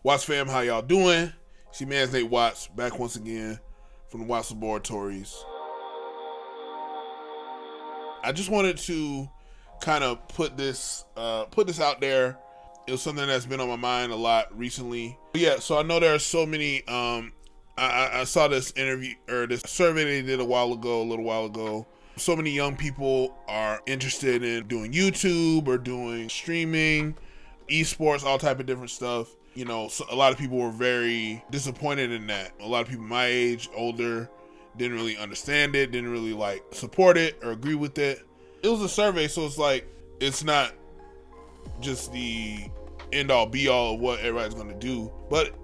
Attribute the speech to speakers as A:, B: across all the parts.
A: Wattz fam, how y'all doing? It's your man's Nate Wattz, back once again from the Wattz Laboratories. I just wanted to kind of put this out there. It was something that's been on my mind a lot recently. But yeah, so I know there are so many. I saw this interview or this survey they did a little while ago. So many young people are interested in doing YouTube or doing streaming, esports, all type of different stuff. You know, so a lot of people were very disappointed in that. A lot of people my age, older, didn't really understand it, didn't really like support it or agree with it. It was a survey, so it's like, it's not just the end all be all of what everybody's gonna do. But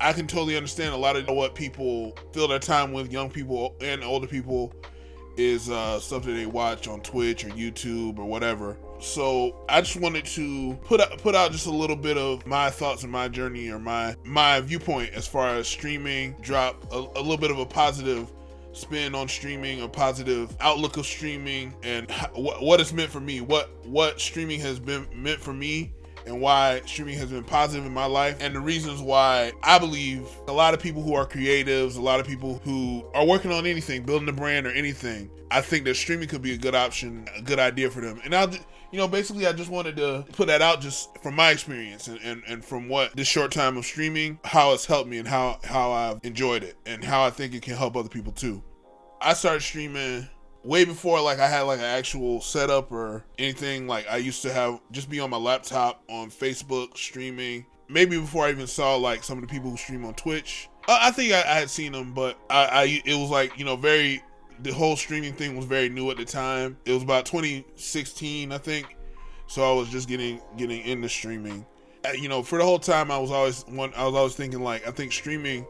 A: I can totally understand a lot of what people fill their time with, young people and older people, is stuff that they watch on Twitch or YouTube or whatever. So I just wanted to put out just a little bit of my thoughts and my journey or my viewpoint as far as streaming, drop a little bit of a positive spin on streaming, a positive outlook of streaming, and what it's meant for me, what streaming has been meant for me, and why streaming has been positive in my life, and the reasons why I believe a lot of people who are creatives, a lot of people who are working on anything, building a brand or anything, I think that streaming could be a good option, a good idea for them. And basically I just wanted to put that out just from my experience and from what this short time of streaming, how it's helped me and how I've enjoyed it and how I think it can help other people too. I started streaming way before like I had like an actual setup or anything. Like I used to have just be on my laptop on Facebook streaming, maybe before I even saw like some of the people who stream on Twitch. I think I had seen them, but it was like, the whole streaming thing was very new at the time. It was about 2016, I think. So I was just getting into streaming. For the whole time I was always thinking like, I think streaming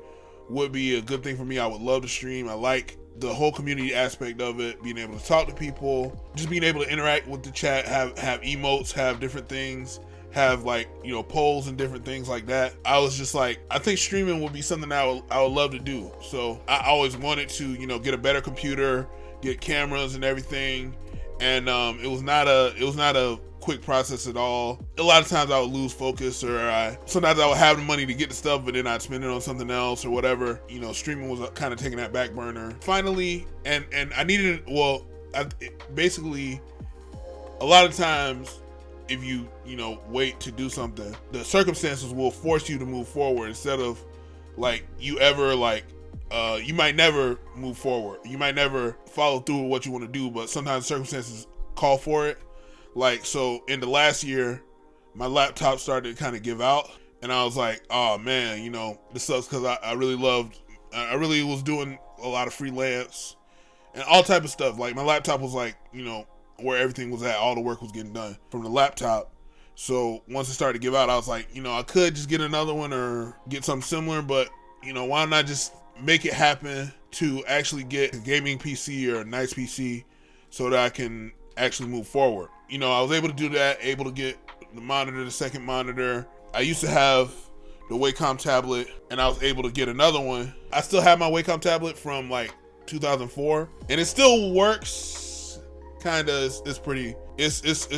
A: would be a good thing for me. I would love to stream. I like the whole community aspect of it, being able to talk to people, just being able to interact with the chat, have emotes, have different things, have like, polls and different things like that. I was just like, I think streaming would be something I would love to do. So I always wanted to, get a better computer, get cameras and everything. And it was not a quick process at all. A lot of times I would lose focus, or sometimes I would have the money to get the stuff, but then I'd spend it on something else or whatever. Streaming was kind of taking that back burner. Finally, and I needed, basically, a lot of times, if you wait to do something, the circumstances will force you to move forward instead of like you ever like. You might never move forward. You might never follow through with what you want to do, but sometimes circumstances call for it. Like, so in the last year, my laptop started to kind of give out, and I was like, oh man, this sucks, because I really was doing a lot of freelance and all type of stuff. Like my laptop was like, where everything was at, all the work was getting done from the laptop. So once it started to give out, I was like, I could just get another one or get something similar, but why not just make it happen to actually get a gaming PC or a nice PC so that I can actually move forward. I was able to do that, able to get the second monitor. I used to have the Wacom tablet, and I was able to get another one. I still have my Wacom tablet from like 2004, and it still works. Kinda, it's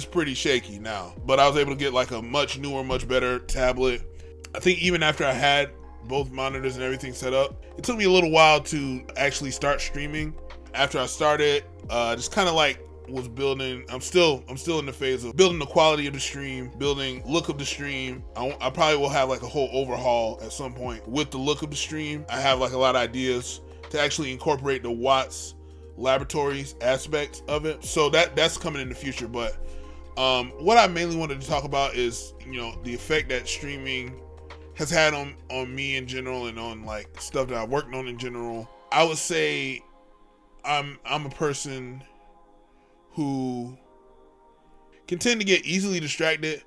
A: pretty shaky now, but I was able to get like a much newer, much better tablet. I think even after I had both monitors and everything set up, it took me a little while to actually start streaming. After I started, just kind of like was building. I'm still in the phase of building the quality of the stream, building look of the stream. I probably will have like a whole overhaul at some point with the look of the stream. I have like a lot of ideas to actually incorporate the Wattz Laboratories aspect of it. So that's coming in the future. But what I mainly wanted to talk about is, the effect that streaming has had on me in general and on like stuff that I've worked on in general. I would say I'm a person who can tend to get easily distracted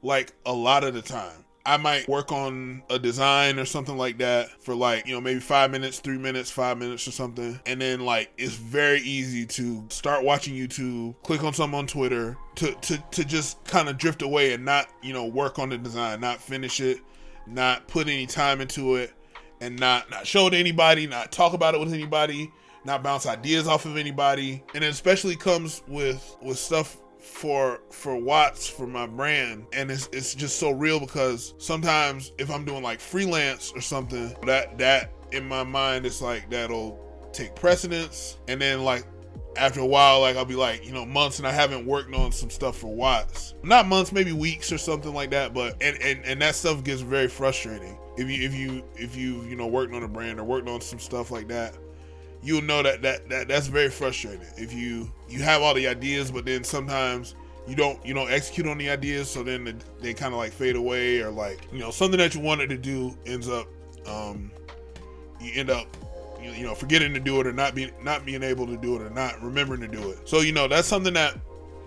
A: like a lot of the time. I might work on a design or something like that for like, maybe 5 minutes, 3 minutes, 5 minutes or something. And then like, it's very easy to start watching YouTube, click on something on Twitter to just kind of drift away and not, work on the design, not finish it, not put any time into it, and not show it to anybody, not talk about it with anybody, not bounce ideas off of anybody. And it especially comes with stuff for Wattz, for my brand. And it's just so real, because sometimes if I'm doing like freelance or something, that in my mind, it's like that'll take precedence. And then like after a while, like I'll be like, months, and I haven't worked on some stuff for Wattz. Not months, maybe weeks or something like that. But and that stuff gets very frustrating. If you worked on a brand or worked on some stuff like that, you'll know that's very frustrating. If you have all the ideas, but then sometimes you don't execute on the ideas, so then they kind of like fade away, or like something that you wanted to do ends up you end up forgetting to do it, or not being able to do it, or not remembering to do it. So that's something that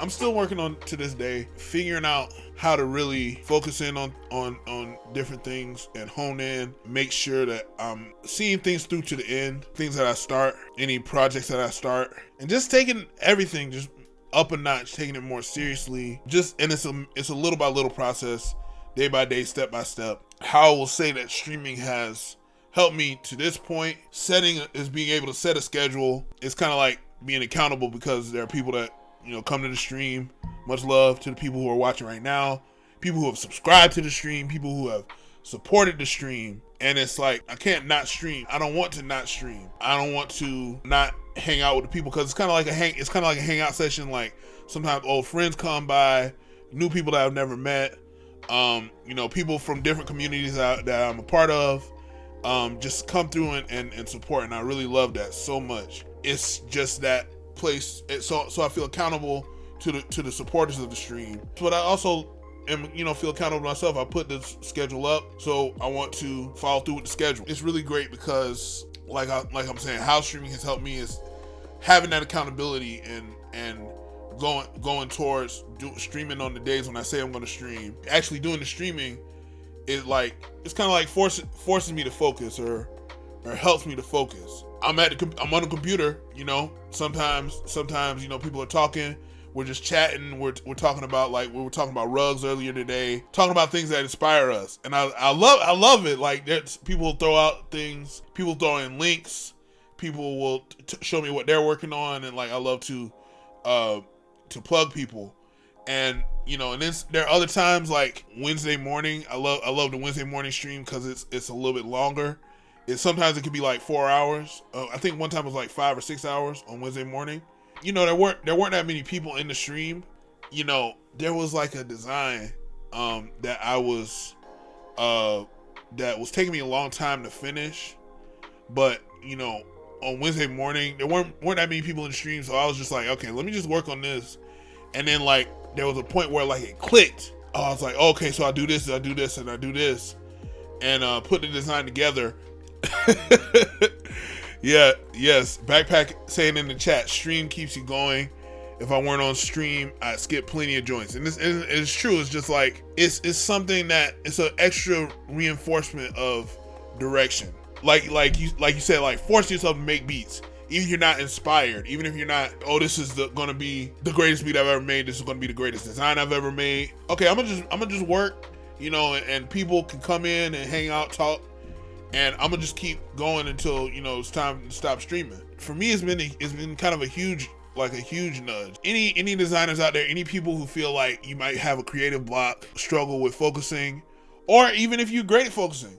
A: I'm still working on to this day, figuring out how to really focus in on different things and hone in, make sure that I'm seeing things through to the end, things that I start, any projects that I start, and just taking everything just up a notch, taking it more seriously. And it's a little by little process, day by day, step by step. How I will say that streaming has helped me to this point, is being able to set a schedule. It's kind of like being accountable, because there are people that come to the stream. Much love to the people who are watching right now, people who have subscribed to the stream, people who have supported the stream. And it's like, I can't not stream. I don't want to not stream. I don't want to not hang out with the people, because it's kind of like a hangout session. Like sometimes old friends come by, new people that I've never met, people from different communities that I'm a part of, just come through and support. And I really love that so much. It's just that place. So I feel accountable to the supporters of the stream, but I also am feel accountable to myself. I put this schedule up, so I want to follow through with the schedule. It's really great, because like I'm saying, how streaming has helped me is having that accountability and going towards streaming on the days when I say I'm going to stream. Actually doing the streaming is like, it's kind of like forces me to focus, or helps me to focus. I'm on the computer, sometimes people are talking, we're just chatting, we're talking about, like we were talking about rugs earlier today, talking about things that inspire us. And I love it. Like people will throw out things, people throw in links, people will show me what they're working on, and like I love to plug people. And and then there are other times, like Wednesday morning. I love the Wednesday morning stream, because it's a little bit longer. Sometimes it could be like 4 hours. I think one time it was like 5 or 6 hours on Wednesday morning. There weren't that many people in the stream. There was like a design that was taking me a long time to finish, but on Wednesday morning there weren't that many people in the stream, so I was just like, okay, let me just work on this. And then like there was a point where like it clicked. I was like, okay, so I do this, and put the design together. Yes, Backpack saying in the chat, stream keeps you going. If I weren't on stream, I'd skip plenty of joints. And it's true. It's just like, it's something that, it's an extra reinforcement of direction. Like you said, like force yourself to make beats. Even if you're not inspired, even if you're not, this is gonna be the greatest beat I've ever made, this is gonna be the greatest design I've ever made. Okay, I'm gonna just work, and people can come in and hang out, talk, and I'm gonna just keep going until it's time to stop streaming. For me, it's been kind of a huge nudge. Any designers out there, any people who feel like you might have a creative block, struggle with focusing, or even if you're great at focusing,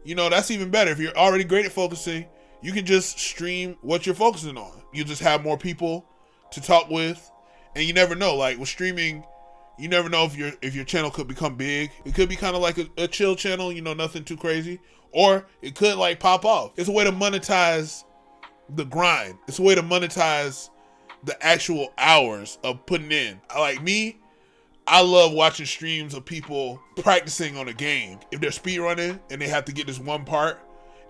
A: that's even better. If you're already great at focusing, you can just stream what you're focusing on. You just have more people to talk with, and you never know. Like with streaming, you never know if your channel could become big. It could be kind of like a chill channel, nothing too crazy, or it could like pop off. It's a way to monetize the grind. It's a way to monetize the actual hours of putting in. Like me, I love watching streams of people practicing on a game. If they're speedrunning and they have to get this one part,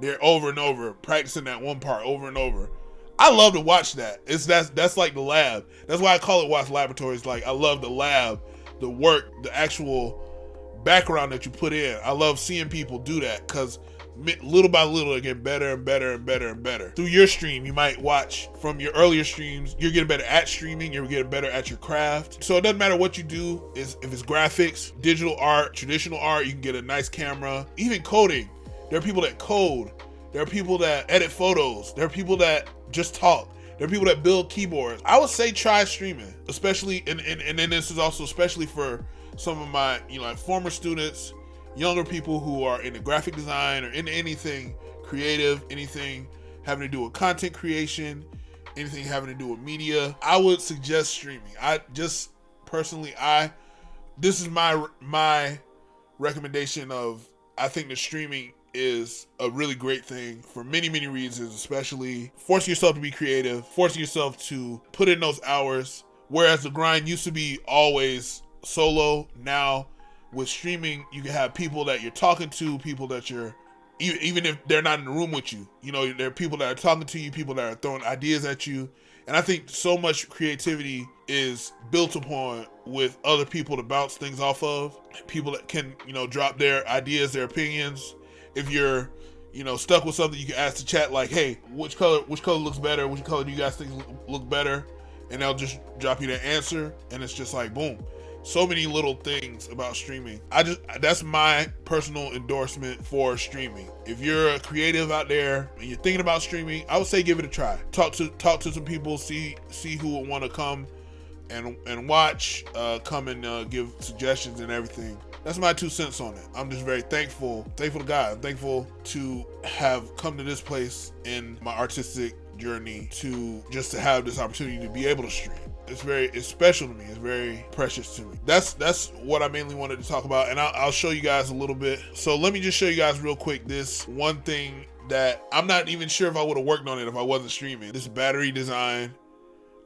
A: they're over and over practicing that one part over and over. I love to watch that. That's like the lab. That's why I call it Wattz Laboratories. Like I love the lab, the work, the actual background that you put in. I love seeing people do that, because little by little it gets better and better and better and better. Through your stream, you might watch from your earlier streams, you're getting better at streaming, you're getting better at your craft. So it doesn't matter what you do, if it's graphics, digital art, traditional art, you can get a nice camera, even coding. There are people that code. There are people that edit photos. There are people that just talk. There are people that build keyboards. I would say try streaming, especially, and then this is also especially for some of my, like former students, younger people who are into graphic design or into anything creative, anything having to do with content creation, anything having to do with media. I would suggest streaming. This is my recommendation of, I think that streaming is a really great thing for many, many reasons, especially forcing yourself to be creative, forcing yourself to put in those hours. Whereas the grind used to be always solo, now with streaming, you can have people that you're talking to, people that you're, even if they're not in the room with you, there are people that are talking to you, people that are throwing ideas at you. And I think so much creativity is built upon with other people to bounce things off of, people that can, drop their ideas, their opinions. If you're, stuck with something, you can ask the chat like, hey, which color looks better? Which color do you guys think look better? And they'll just drop you their answer. And it's just like, boom. So many little things about streaming. That's my personal endorsement for streaming. If you're a creative out there and you're thinking about streaming, I would say give it a try. Talk to some people, see who would want to come and watch, come and give suggestions and everything. That's my 2 cents on it. I'm just very thankful to God. I'm thankful to have come to this place in my artistic journey to have this opportunity to be able to stream. It's special to me. It's very precious to me. That's what I mainly wanted to talk about, and I'll show you guys a little bit. So let me just show you guys real quick this one thing that I'm not even sure if I would have worked on it if I wasn't streaming. This battery design,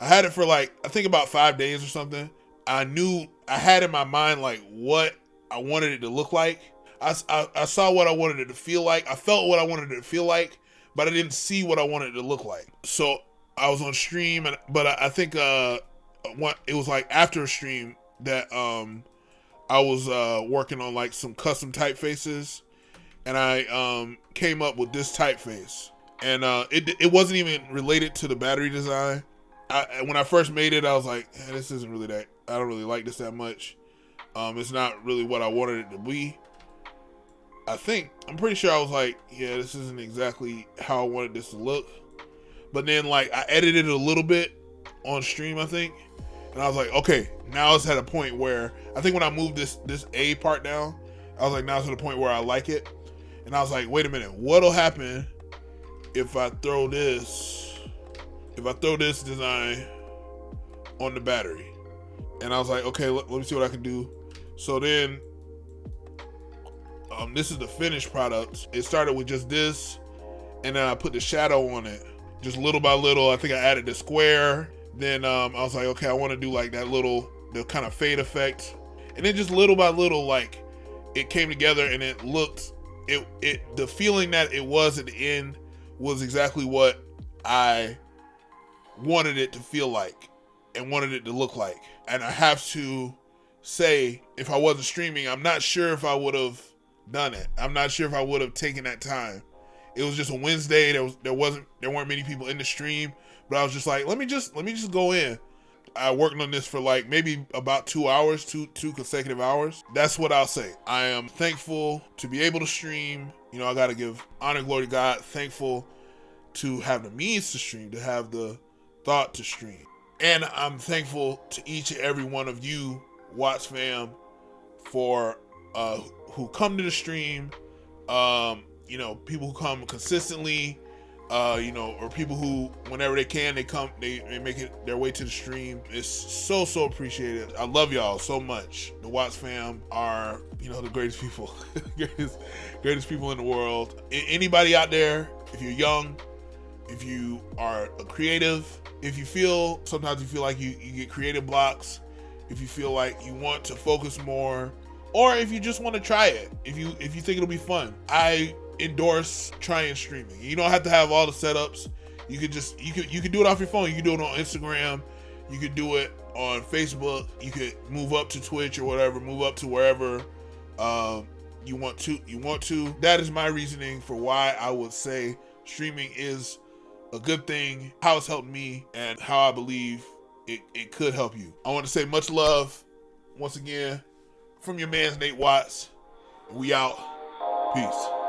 A: I had it for I think about 5 days or something. I knew I had in my mind what I wanted it to look like. I saw what I wanted it to feel like. I felt what I wanted it to feel like, but I didn't see what I wanted it to look like. So I was on stream, but I think it was after a stream that I was working on some custom typefaces, and I came up with this typeface, and it wasn't even related to the battery design. When I first made it, I was like, hey, this isn't really that. I don't really like this that much. It's not really what I wanted it to be. I'm pretty sure I was like, yeah, this isn't exactly how I wanted this to look. But then I edited it a little bit on stream, I think. And I was like, okay, now it's at a point where, I think when I moved this A part down, I was like, now it's at a point where I like it. And I was like, wait a minute, what'll happen if I throw this design on the battery? And I was like, okay, let me see what I can do. So then, this is the finished product. It started with just this, and then I put the shadow on it, just little by little. I think I added the square. Then I was like, okay, I want to do the kind of fade effect, and then just little by little, it came together, and it looked, the feeling that it was at the end was exactly what I wanted it to feel like and wanted it to look like. And I have to say, if I wasn't streaming, I'm not sure if I would have done it. I'm not sure if I would have taken that time. It was just a Wednesday. There weren't many people in the stream, but I was just like, let me just go in. I worked on this for maybe about 2 hours, two consecutive hours. That's what I'll say. I am thankful to be able to stream. I got to give honor and glory to God. Thankful to have the means to stream, to have the thought to stream. And I'm thankful to each and every one of you, Wattz fam, for who come to the stream, people who come consistently, or people who, whenever they can, they come, they make it their way to the stream. It's so appreciated. I love y'all so much. The Wattz fam are, the greatest people, greatest people in the world. Anybody out there, if you're young, if you are a creative, if you feel, sometimes you feel like you get creative blocks, if you feel like you want to focus more, or if you just want to try it, if you think it'll be fun, I endorse trying streaming. You don't have to have all the setups. You could do it off your phone. You can do it on Instagram. You could do it on Facebook. You could move up to Twitch or whatever, move up to wherever you want to. That is my reasoning for why I would say streaming is a good thing, how it's helped me, and how I believe it could help you. I want to say much love once again from your man's Nate Wattz. We out. Peace.